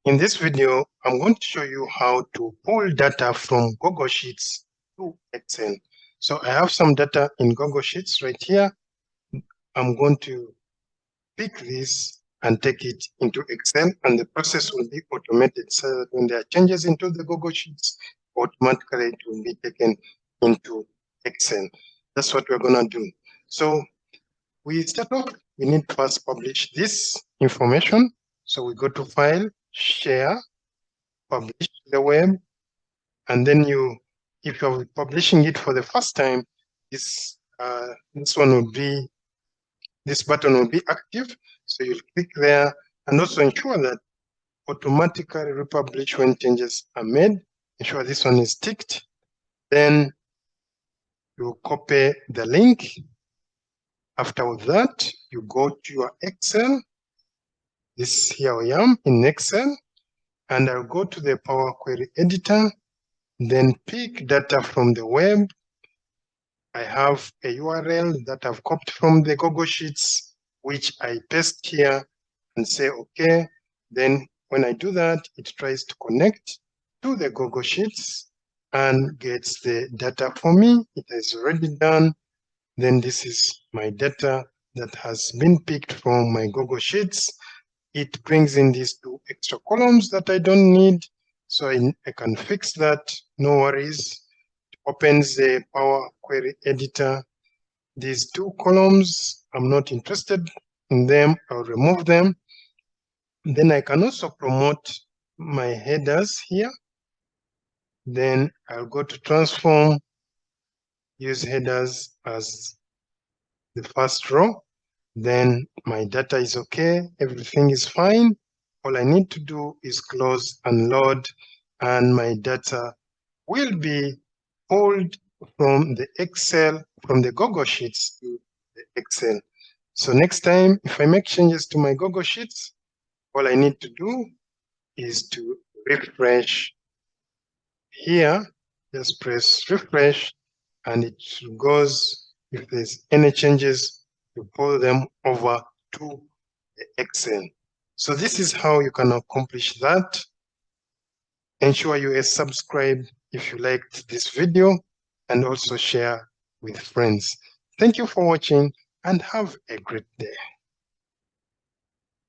In this video, I'm going to show you how to pull data from Google Sheets to Excel. So I have some data in Google Sheets right here. I'm going to pick this and take it into Excel, and the process will be automated so that when there are changes into the Google Sheets, automatically it will be taken into Excel. That's what we're going to do. So we start off, we need to first publish this information. So we go to File, Share, Publish to the web, and then if you're publishing it for the first time, this button will be active. So you'll click there and also ensure that automatically republish when changes are made. Ensure this one is ticked. Then you copy the link. After that, you go to your Excel. Here I am in Excel, and I'll go to the Power Query Editor, then pick data from the web. I have a URL that I've copied from the Google Sheets, which I paste here and say, okay. Then when I do that, it tries to connect to the Google Sheets and gets the data for me. It has already done. Then this is my data that has been picked from my Google Sheets. It brings in these two extra columns that I don't need. So I can fix that, no worries. Opens the Power Query Editor. These two columns, I'm not interested in them. I'll remove them. Then I can also promote my headers here. Then I'll go to Transform, use headers as the first row. Then my data is okay. Everything is fine. All I need to do is close and load, and my data will be pulled from the Excel, from the Google Sheets to the Excel. So next time, if I make changes to my Google Sheets, all I need to do is to refresh here. Just press refresh, and it goes, if there's any changes, you pull them over to the Excel. So this is how you can accomplish that. Ensure you are subscribed if you liked this video, and also share with friends. Thank you for watching and have a great day.